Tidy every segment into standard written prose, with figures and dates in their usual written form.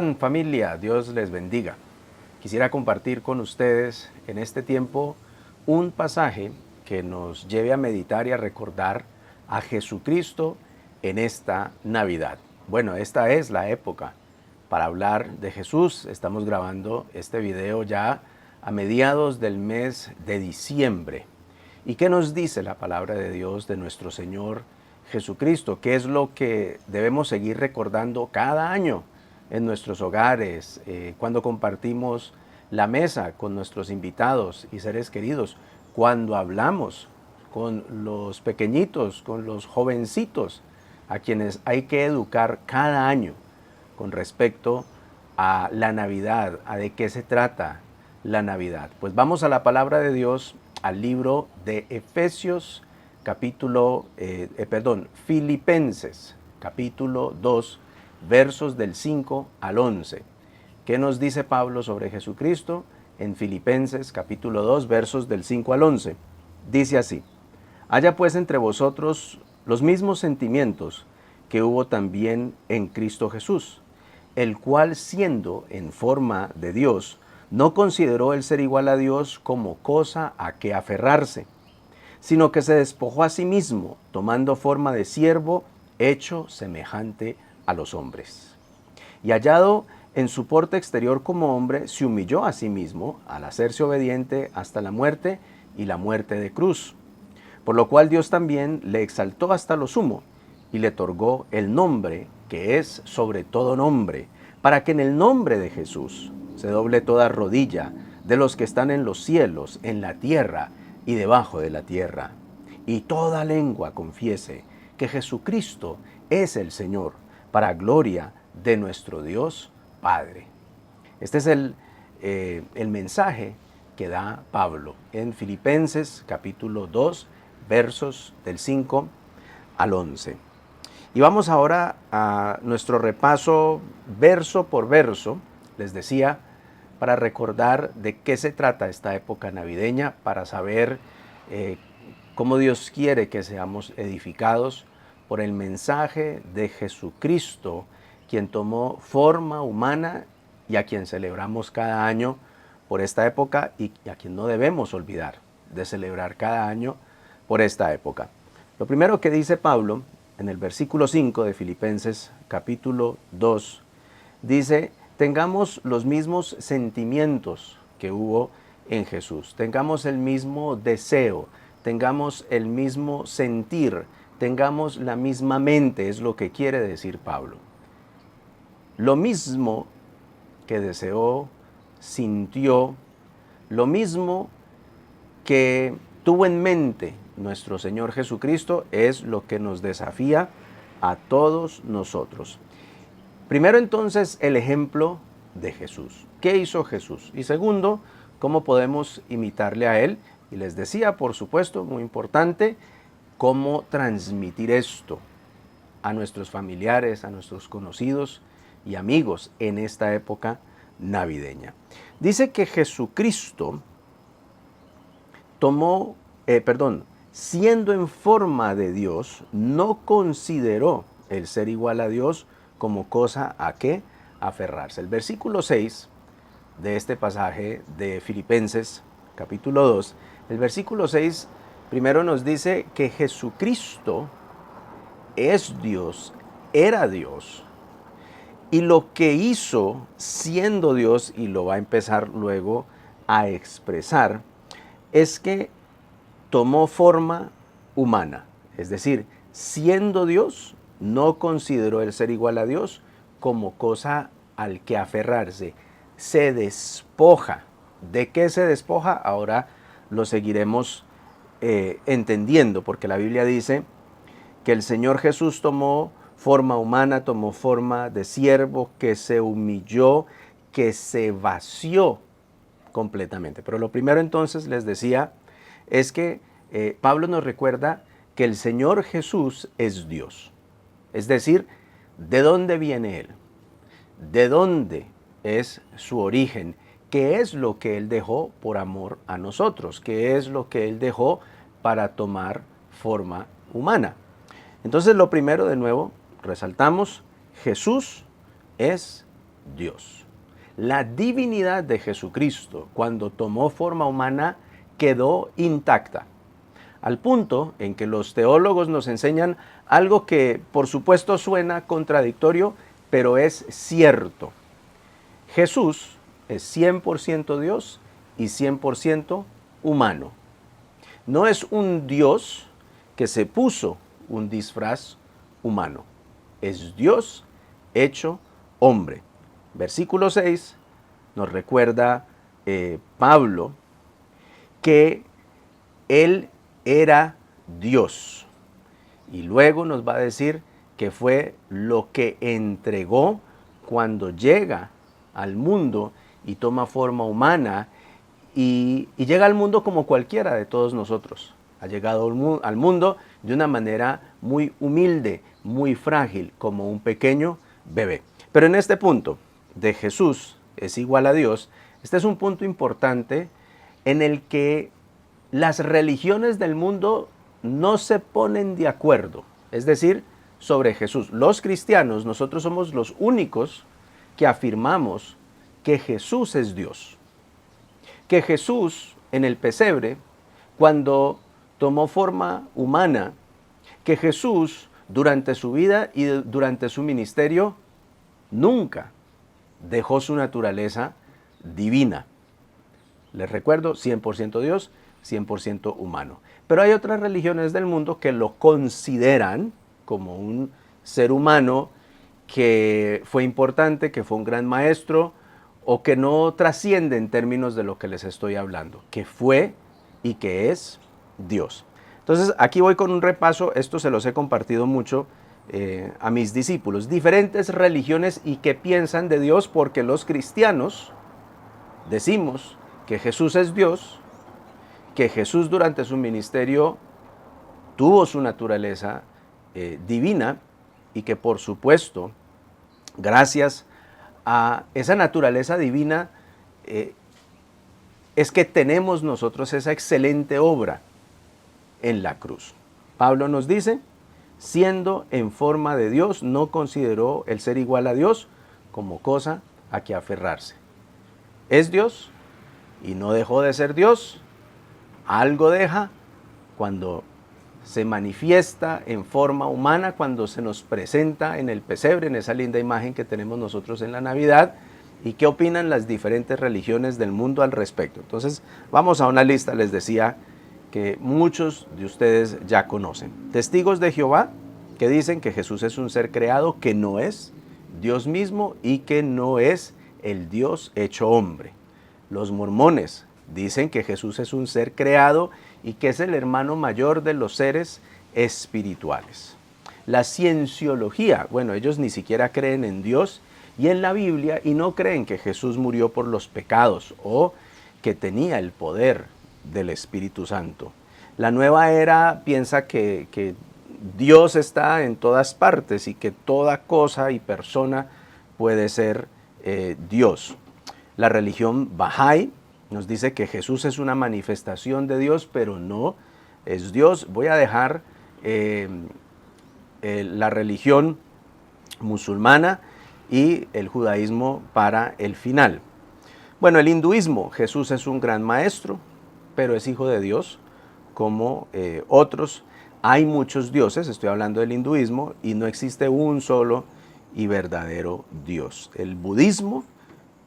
Familia, Dios les bendiga. Quisiera compartir con ustedes en este tiempo un pasaje que nos lleve a meditar y a recordar a Jesucristo en esta Navidad. Bueno, esta es la época para hablar de Jesús. Estamos grabando este video ya a mediados del mes de diciembre. ¿Y qué nos dice la palabra de Dios de nuestro Señor Jesucristo? ¿Qué es lo que debemos seguir recordando cada año en nuestros hogares, cuando compartimos la mesa con nuestros invitados y seres queridos, cuando hablamos con los pequeñitos, con los jovencitos, a quienes hay que educar cada año con respecto a la Navidad, a de qué se trata la Navidad? Pues vamos a la palabra de Dios, al libro de Efesios, Filipenses, capítulo 2, versos del 5 al 11. ¿Qué nos dice Pablo sobre Jesucristo? En Filipenses capítulo 2, versos del 5 al 11. Dice así: haya pues entre vosotros los mismos sentimientos que hubo también en Cristo Jesús, el cual, siendo en forma de Dios, no consideró el ser igual a Dios como cosa a que aferrarse, sino que se despojó a sí mismo, tomando forma de siervo, hecho semejante a los hombres. Y hallado en su porte exterior como hombre, se humilló a sí mismo al hacerse obediente hasta la muerte y la muerte de cruz. Por lo cual Dios también le exaltó hasta lo sumo y le otorgó el nombre que es sobre todo nombre, para que en el nombre de Jesús se doble toda rodilla de los que están en los cielos, en la tierra y debajo de la tierra, y toda lengua confiese que Jesucristo es el Señor, para gloria de nuestro Dios Padre. Este es el mensaje que da Pablo en Filipenses capítulo 2, versos del 5 al 11. Y vamos ahora a nuestro repaso verso por verso, les decía, para recordar de qué se trata esta época navideña, para saber cómo Dios quiere que seamos edificados por el mensaje de Jesucristo, quien tomó forma humana y a quien celebramos cada año por esta época y a quien no debemos olvidar de celebrar cada año por esta época. Lo primero que dice Pablo en el versículo 5 de Filipenses capítulo 2, dice: tengamos los mismos sentimientos que hubo en Jesús, tengamos el mismo deseo, tengamos el mismo sentir, tengamos la misma mente, es lo que quiere decir Pablo. Lo mismo que deseó, sintió, lo mismo que tuvo en mente nuestro Señor Jesucristo es lo que nos desafía a todos nosotros. Primero, entonces, el ejemplo de Jesús. ¿Qué hizo Jesús? Y segundo, ¿cómo podemos imitarle a Él? Y les decía, por supuesto, muy importante, cómo transmitir esto a nuestros familiares, a nuestros conocidos y amigos en esta época navideña. Dice que Jesucristo siendo en forma de Dios, no consideró el ser igual a Dios como cosa a que aferrarse. El versículo 6 de este pasaje de Filipenses, capítulo 2, el versículo 6 primero nos dice que Jesucristo es Dios, era Dios, y lo que hizo siendo Dios, y lo va a empezar luego a expresar, es que tomó forma humana. Es decir, siendo Dios, no consideró el ser igual a Dios como cosa al que aferrarse. Se despoja. ¿De qué se despoja? Ahora lo seguiremos entendiendo, porque la Biblia dice que el Señor Jesús tomó forma humana, tomó forma de siervo, que se humilló, que se vació completamente. Pero lo primero, entonces, les decía, es que Pablo nos recuerda que el Señor Jesús es Dios. Es decir, ¿de dónde viene Él? ¿De dónde es su origen? ¿Qué es lo que Él dejó por amor a nosotros? ¿Qué es lo que Él dejó para tomar forma humana? Entonces, lo primero, de nuevo, resaltamos, Jesús es Dios. La divinidad de Jesucristo, cuando tomó forma humana, quedó intacta, al punto en que los teólogos nos enseñan algo que por supuesto suena contradictorio, pero es cierto. Jesús es 100% Dios y 100% humano. No es un Dios que se puso un disfraz humano. Es Dios hecho hombre. Versículo 6 nos recuerda Pablo que Él era Dios. Y luego nos va a decir que fue lo que entregó cuando llega al mundo y toma forma humana y llega al mundo como cualquiera de todos nosotros. Ha llegado al mundo de una manera muy humilde, muy frágil, como un pequeño bebé. Pero en este punto de Jesús es igual a Dios, este es un punto importante en el que las religiones del mundo no se ponen de acuerdo, es decir, sobre Jesús. Los cristianos, nosotros somos los únicos que afirmamos que Jesús es Dios. Que Jesús en el pesebre, cuando tomó forma humana, que Jesús durante su vida y durante su ministerio nunca dejó su naturaleza divina. Les recuerdo, 100% Dios, 100% humano. Pero hay otras religiones del mundo que lo consideran como un ser humano que fue importante, que fue un gran maestro, o que no trasciende en términos de lo que les estoy hablando, que fue y que es Dios. Entonces, aquí voy con un repaso, esto se los he compartido mucho a mis discípulos, diferentes religiones y qué piensan de Dios, porque los cristianos decimos que Jesús es Dios, que Jesús durante su ministerio tuvo su naturaleza divina y que por supuesto, gracias a esa naturaleza divina, es que tenemos nosotros esa excelente obra en la cruz. Pablo nos dice, siendo en forma de Dios, no consideró el ser igual a Dios como cosa a que aferrarse. Es Dios y no dejó de ser Dios. Algo deja cuando se manifiesta en forma humana, cuando se nos presenta en el pesebre, en esa linda imagen que tenemos nosotros en la Navidad. ¿Y qué opinan las diferentes religiones del mundo al respecto? Entonces, vamos a una lista, les decía, que muchos de ustedes ya conocen. Testigos de Jehová, que dicen que Jesús es un ser creado, que no es Dios mismo y que no es el Dios hecho hombre. Los mormones dicen que Jesús es un ser creado y que es el hermano mayor de los seres espirituales. La cienciología, bueno, ellos ni siquiera creen en Dios y en la Biblia y no creen que Jesús murió por los pecados o que tenía el poder del Espíritu Santo. La nueva era piensa que Dios está en todas partes y que toda cosa y persona puede ser Dios. La religión Bahá'í nos dice que Jesús es una manifestación de Dios, pero no es Dios. Voy a dejar la religión musulmana y el judaísmo para el final. Bueno, el hinduismo, Jesús es un gran maestro, pero es hijo de Dios, como otros. Hay muchos dioses, estoy hablando del hinduismo, y no existe un solo y verdadero Dios. El budismo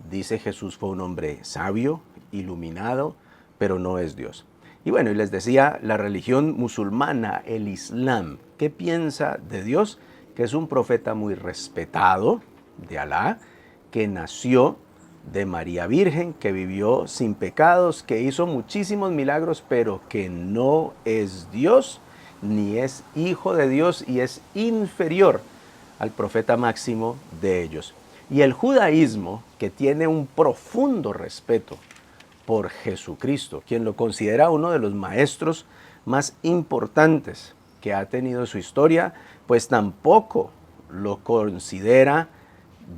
dice Jesús fue un hombre sabio, iluminado, pero no es Dios. Y bueno, y les decía, la religión musulmana, el Islam, ¿qué piensa de Dios? Que es un profeta muy respetado de Alá, que nació de María Virgen, que vivió sin pecados, que hizo muchísimos milagros, pero que no es Dios, ni es hijo de Dios y es inferior al profeta máximo de ellos. Y el judaísmo, que tiene un profundo respeto por Jesucristo, quien lo considera uno de los maestros más importantes que ha tenido su historia, pues tampoco lo considera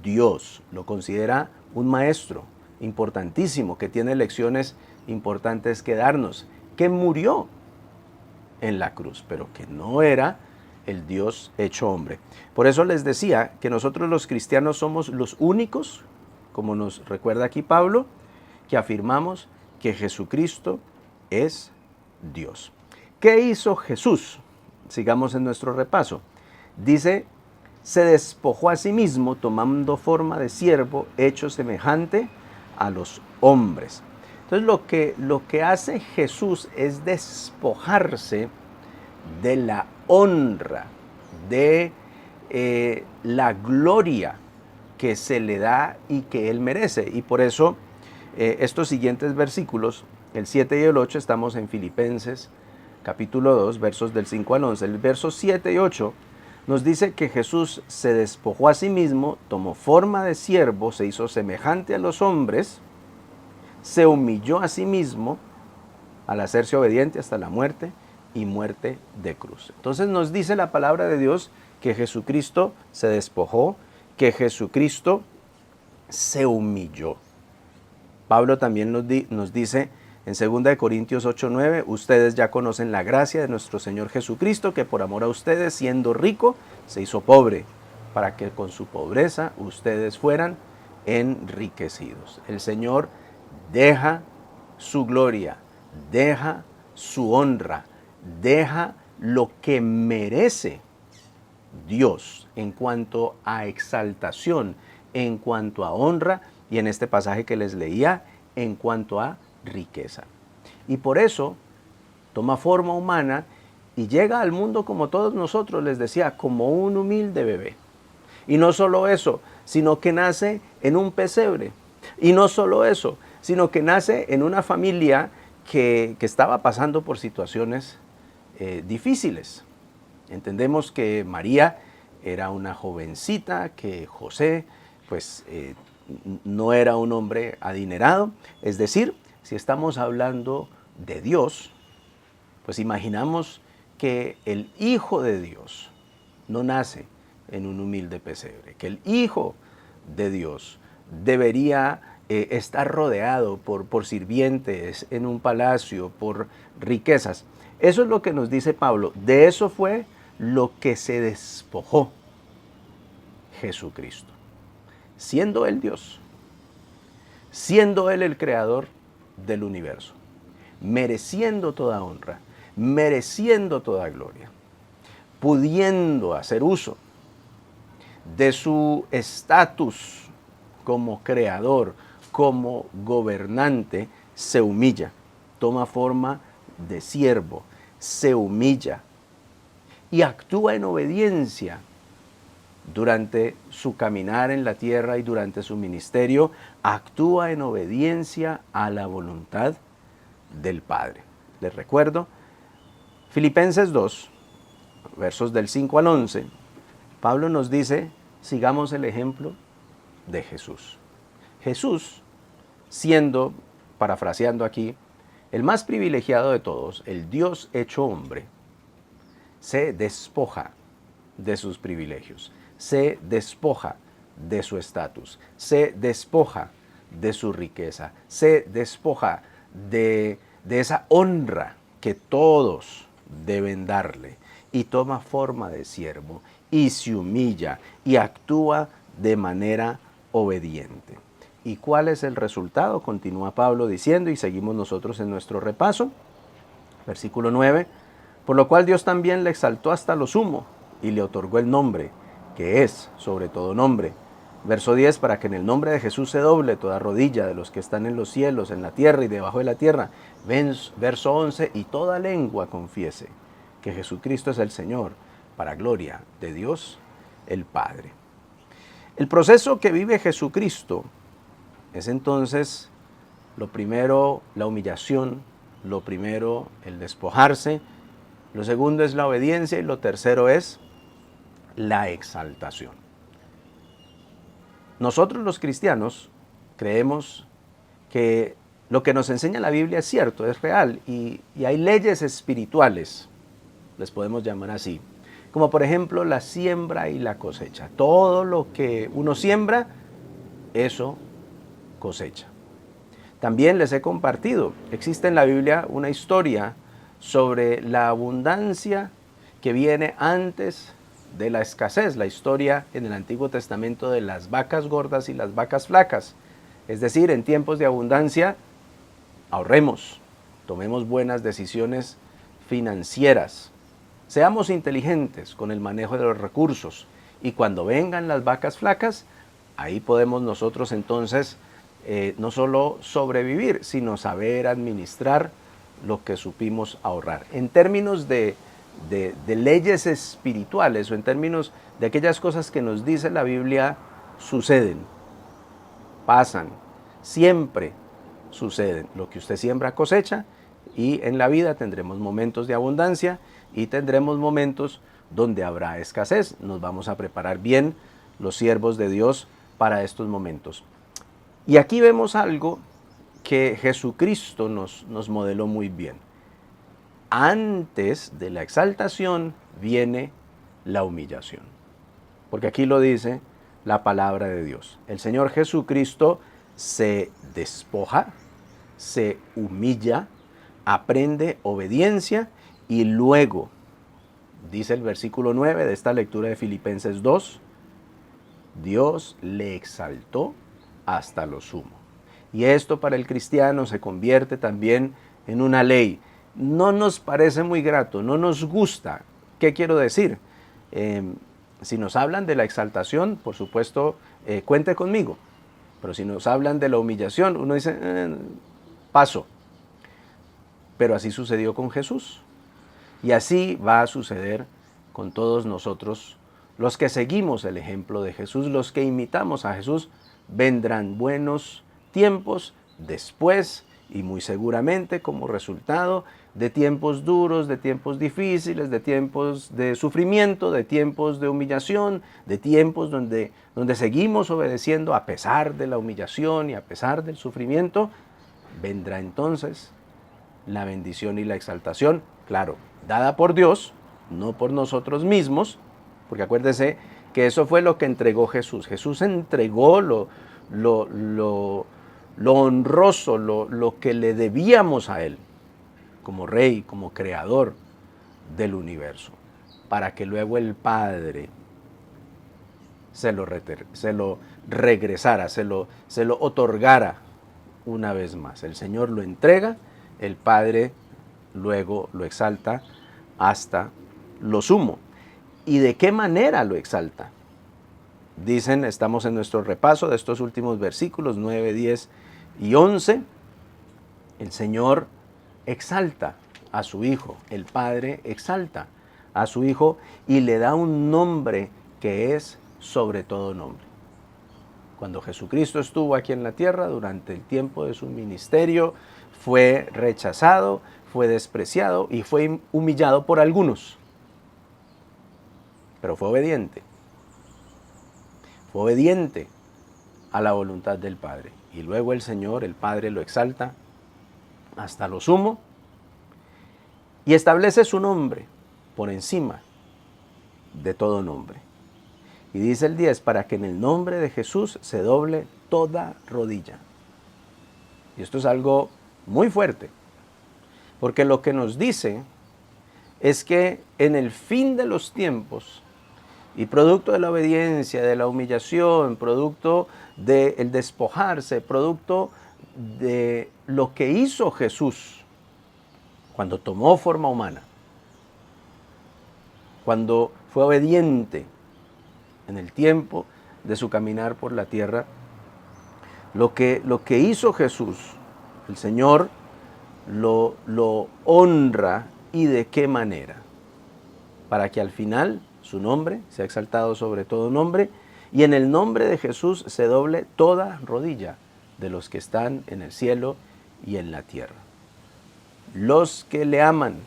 Dios, lo considera un maestro importantísimo que tiene lecciones importantes que darnos, que murió en la cruz, pero que no era el Dios hecho hombre. Por eso les decía que nosotros los cristianos somos los únicos como nos recuerda aquí Pablo, que afirmamos que Jesucristo es Dios. ¿Qué hizo Jesús? Sigamos en nuestro repaso. Dice, se despojó a sí mismo tomando forma de siervo, hecho semejante a los hombres. Entonces lo que hace Jesús es despojarse de la honra, de la gloria que se le da y que Él merece. Y por eso estos siguientes versículos, el 7 y el 8, estamos en Filipenses capítulo 2, versos del 5 al 11. El verso 7 y 8 nos dice que Jesús se despojó a sí mismo, tomó forma de siervo, se hizo semejante a los hombres, se humilló a sí mismo al hacerse obediente hasta la muerte y muerte de cruz. Entonces nos dice la palabra de Dios que Jesucristo se despojó, que Jesucristo se humilló. Pablo también nos dice en 2 Corintios 8:9, ustedes ya conocen la gracia de nuestro Señor Jesucristo, que por amor a ustedes, siendo rico, se hizo pobre, para que con su pobreza ustedes fueran enriquecidos. El Señor deja su gloria, deja su honra, deja lo que merece Dios en cuanto a exaltación, en cuanto a honra, y en este pasaje que les leía, en cuanto a riqueza. Y por eso toma forma humana y llega al mundo como todos nosotros, les decía, como un humilde bebé. Y no solo eso, sino que nace en un pesebre. Y no solo eso, sino que nace en una familia que estaba pasando por situaciones difíciles. Entendemos que María era una jovencita, que José pues no era un hombre adinerado. Es decir, si estamos hablando de Dios, pues imaginamos que el Hijo de Dios no nace en un humilde pesebre, que el Hijo de Dios debería estar rodeado por sirvientes en un palacio, por riquezas. Eso es lo que nos dice Pablo. De eso fue lo que se despojó Jesucristo. Siendo Él Dios, siendo Él el creador del universo, mereciendo toda honra, mereciendo toda gloria, pudiendo hacer uso de su estatus como creador, como gobernante, se humilla, toma forma de siervo, se humilla y actúa en obediencia durante su caminar en la tierra y durante su ministerio, actúa en obediencia a la voluntad del Padre. Les recuerdo, Filipenses 2, versos del 5 al 11, Pablo nos dice, sigamos el ejemplo de Jesús. Jesús, siendo, parafraseando aquí, el más privilegiado de todos, el Dios hecho hombre, se despoja de sus privilegios, se despoja de su estatus, se despoja de su riqueza, se despoja de esa honra que todos deben darle y toma forma de siervo y se humilla y actúa de manera obediente. ¿Y cuál es el resultado? Continúa Pablo diciendo y seguimos nosotros en nuestro repaso. Versículo 9, por lo cual Dios también le exaltó hasta lo sumo y le otorgó el nombre, que es sobre todo nombre. Verso 10, para que en el nombre de Jesús se doble toda rodilla de los que están en los cielos, en la tierra y debajo de la tierra. Verso 11, y toda lengua confiese que Jesucristo es el Señor, para gloria de Dios el Padre. El proceso que vive Jesucristo es entonces, lo primero, la humillación, lo primero, el despojarse, lo segundo es la obediencia y lo tercero es la exaltación. Nosotros los cristianos creemos que lo que nos enseña la Biblia es cierto, es real y hay leyes espirituales, les podemos llamar así, como por ejemplo la siembra y la cosecha. Todo lo que uno siembra, eso cosecha. También les he compartido, existe en la Biblia una historia sobre la abundancia que viene antes de la escasez, la historia en el Antiguo Testamento de las vacas gordas y las vacas flacas. Es decir, en tiempos de abundancia, ahorremos, tomemos buenas decisiones financieras, seamos inteligentes con el manejo de los recursos y cuando vengan las vacas flacas, ahí podemos nosotros entonces no solo sobrevivir, sino saber administrar lo que supimos ahorrar. En términos de leyes espirituales o en términos de aquellas cosas que nos dice la Biblia, suceden, pasan, siempre suceden. Lo que usted siembra cosecha y en la vida tendremos momentos de abundancia y tendremos momentos donde habrá escasez. Nos vamos a preparar bien los siervos de Dios para estos momentos. Y aquí vemos algo que Jesucristo nos modeló muy bien. Antes de la exaltación viene la humillación. Porque aquí lo dice la palabra de Dios. El Señor Jesucristo se despoja, se humilla, aprende obediencia y luego, dice el versículo 9 de esta lectura de Filipenses 2, Dios le exaltó hasta lo sumo. Y esto para el cristiano se convierte también en una ley. No nos parece muy grato, no nos gusta. ¿Qué quiero decir? Si nos hablan de la exaltación, por supuesto, cuente conmigo. Pero si nos hablan de la humillación, uno dice, paso. Pero así sucedió con Jesús. Y así va a suceder con todos nosotros, los que seguimos el ejemplo de Jesús, los que imitamos a Jesús. Vendrán buenos tiempos después y muy seguramente como resultado de tiempos duros, de tiempos difíciles, de tiempos de sufrimiento, de tiempos de humillación, de tiempos donde seguimos obedeciendo a pesar de la humillación y a pesar del sufrimiento. Vendrá entonces la bendición y la exaltación, claro, dada por Dios, no por nosotros mismos, porque acuérdese que eso fue lo que entregó Jesús. Jesús entregó lo honroso, lo que le debíamos a Él, como Rey, como Creador del universo, para que luego el Padre se lo regresara, se lo otorgara una vez más. El Señor lo entrega, el Padre luego lo exalta hasta lo sumo. ¿Y de qué manera lo exalta? Dicen, estamos en nuestro repaso de estos últimos versículos 9, 10 y 11. El Señor exalta a su Hijo, el Padre exalta a su Hijo y le da un nombre que es sobre todo nombre. Cuando Jesucristo estuvo aquí en la tierra durante el tiempo de su ministerio, fue rechazado, fue despreciado y fue humillado por algunos. Pero fue obediente. Fue obediente a la voluntad del Padre. Y luego el Señor, el Padre, lo exalta hasta lo sumo y establece su nombre por encima de todo nombre. Y dice el 10, para que en el nombre de Jesús se doble toda rodilla. Y esto es algo muy fuerte, porque lo que nos dice es que en el fin de los tiempos, y producto de la obediencia, de la humillación, producto del despojarse, producto de lo que hizo Jesús cuando tomó forma humana, cuando fue obediente en el tiempo de su caminar por la tierra, lo que hizo Jesús, el Señor lo honra. ¿Y de qué manera? Para que al final su nombre sea exaltado sobre todo nombre y en el nombre de Jesús se doble toda rodilla de los que están en el cielo y en la tierra. Los que le aman,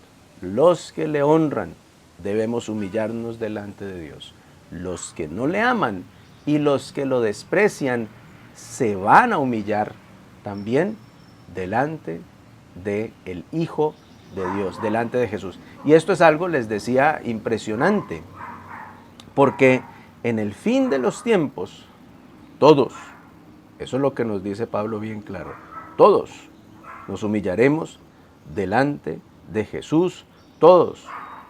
los que le honran, debemos humillarnos delante de Dios. Los que no le aman y los que lo desprecian se van a humillar también delante del Hijo de Dios, delante de Jesús. Y esto es algo, les decía, impresionante, porque en el fin de los tiempos, todos, eso es lo que nos dice Pablo bien claro, todos nos humillaremos delante de Jesús, todos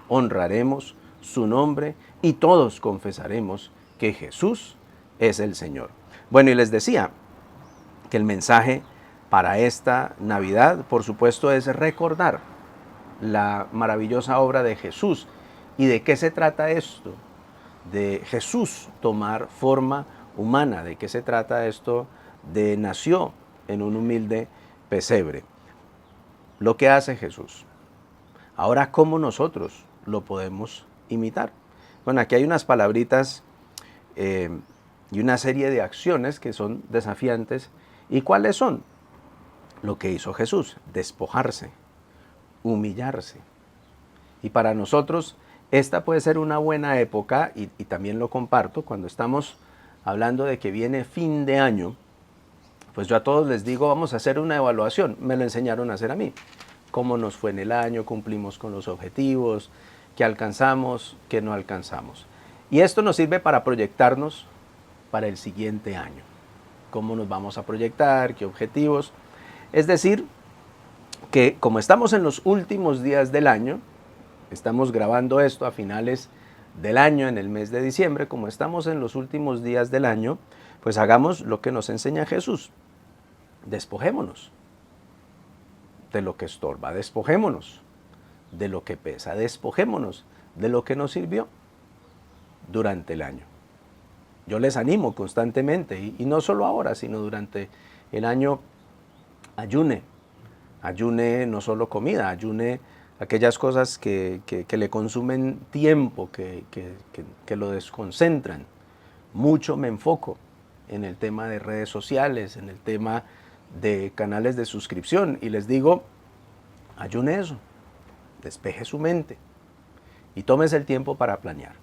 honraremos su nombre y todos confesaremos que Jesús es el Señor. Bueno, y les decía que el mensaje para esta Navidad, por supuesto, es recordar la maravillosa obra de Jesús. ¿Y de qué se trata esto? De Jesús tomar forma humana. ¿De qué se trata esto? De nació en un humilde pesebre. Lo que hace Jesús. Ahora, ¿cómo nosotros lo podemos imitar? Bueno, aquí hay unas palabritas y una serie de acciones que son desafiantes. ¿Y cuáles son? Lo que hizo Jesús, despojarse, humillarse. Y para nosotros esta puede ser una buena época, y también lo comparto, cuando estamos hablando de que viene fin de año, pues yo a todos les digo, vamos a hacer una evaluación. Me lo enseñaron a hacer a mí. Cómo nos fue en el año, cumplimos con los objetivos, qué alcanzamos, qué no alcanzamos. Y esto nos sirve para proyectarnos para el siguiente año. Cómo nos vamos a proyectar, qué objetivos. Es decir, que como estamos en los últimos días del año, estamos grabando esto a finales del año, en el mes de diciembre, como estamos en los últimos días del año, pues hagamos lo que nos enseña Jesús. Despojémonos de lo que estorba, despojémonos de lo que pesa, despojémonos de lo que nos sirvió durante el año. Yo les animo constantemente, y no solo ahora, sino durante el año, ayune no solo comida, ayune aquellas cosas que le consumen tiempo, que lo desconcentran. Mucho me enfoco en el tema de redes sociales, en el tema de canales de suscripción, y les digo, ayune eso, despeje su mente y tómese el tiempo para planear.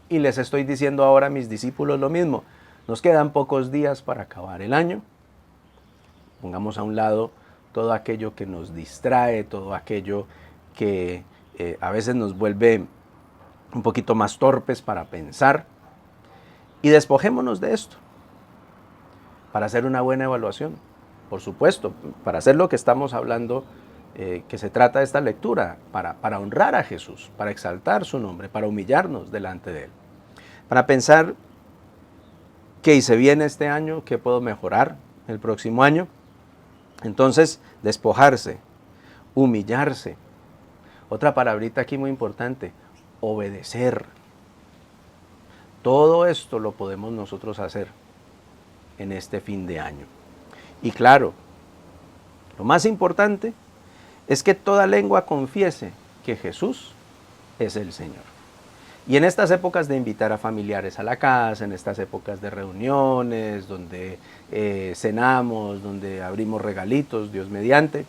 Y les estoy diciendo ahora a mis discípulos lo mismo, nos quedan pocos días para acabar el año, pongamos a un lado todo aquello que nos distrae, todo aquello que a veces nos vuelve un poquito más torpes para pensar, y despojémonos de esto para hacer una buena evaluación. Por supuesto, para hacer lo que estamos hablando, que se trata de esta lectura, para honrar a Jesús, para exaltar su nombre, para humillarnos delante de Él, para pensar qué hice bien este año, qué puedo mejorar el próximo año. Entonces, despojarse, humillarse. Otra palabrita aquí muy importante, obedecer. Todo esto lo podemos nosotros hacer en este fin de año. Y claro, lo más importante es que toda lengua confiese que Jesús es el Señor. Y en estas épocas de invitar a familiares a la casa, en estas épocas de reuniones, donde cenamos, donde abrimos regalitos, Dios mediante,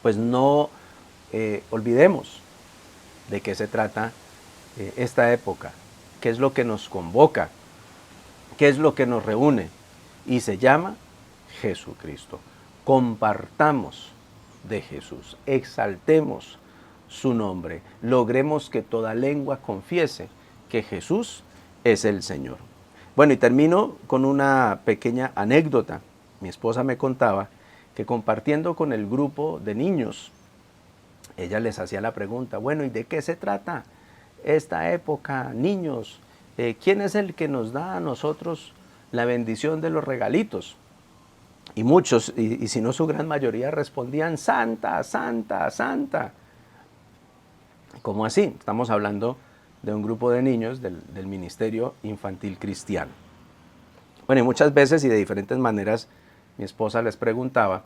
pues no olvidemos de qué se trata esta época, qué es lo que nos convoca, qué es lo que nos reúne, y se llama Jesucristo. Compartamos de Jesús, exaltemos su nombre, logremos que toda lengua confiese que Jesús es el Señor. Bueno, y termino con una pequeña anécdota. Mi esposa me contaba que compartiendo con el grupo de niños, ella les hacía la pregunta, bueno, ¿y de qué se trata esta época, niños? ¿Quién es el que nos da a nosotros la bendición de los regalitos? Y muchos, y si no su gran mayoría, respondían, Santa, Santa, Santa. ¿Cómo así? Estamos hablando de un grupo de niños del Ministerio Infantil Cristiano. Bueno, y muchas veces y de diferentes maneras mi esposa les preguntaba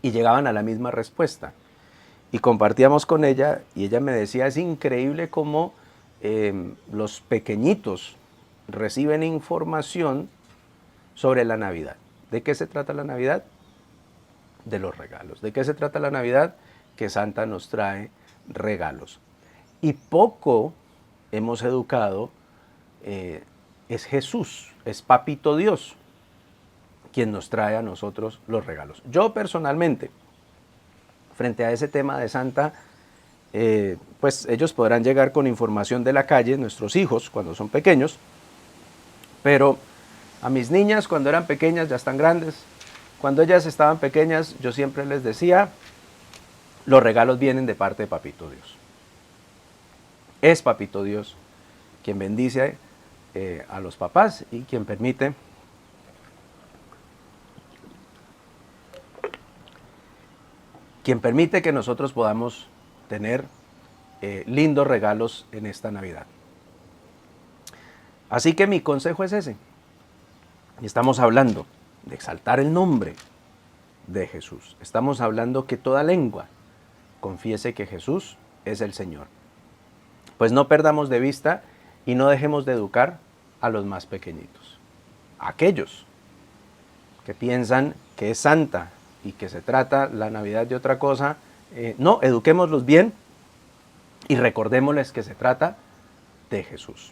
y llegaban a la misma respuesta. Y compartíamos con ella y ella me decía, es increíble cómo los pequeñitos reciben información sobre la Navidad. ¿De qué se trata la Navidad? De los regalos. ¿De qué se trata la Navidad? Que Santa nos trae regalos. Y poco hemos educado, es Jesús, es Papito Dios, quien nos trae a nosotros los regalos. Yo personalmente, frente a ese tema de Santa, pues ellos podrán llegar con información de la calle, nuestros hijos, cuando son pequeños, pero a mis niñas, cuando eran pequeñas, ya están grandes, cuando ellas estaban pequeñas, yo siempre les decía, los regalos vienen de parte de Papito Dios. Es Papito Dios quien bendice a los papás y quien permite quien permite que nosotros podamos tener lindos regalos en esta Navidad. Así que mi consejo es ese. Estamos hablando de exaltar el nombre de Jesús. Estamos hablando que toda lengua confiese que Jesús es el Señor. Pues no perdamos de vista y no dejemos de educar a los más pequeñitos. Aquellos que piensan que es santa y que se trata la Navidad de otra cosa, no, eduquémoslos bien y recordémosles que se trata de Jesús.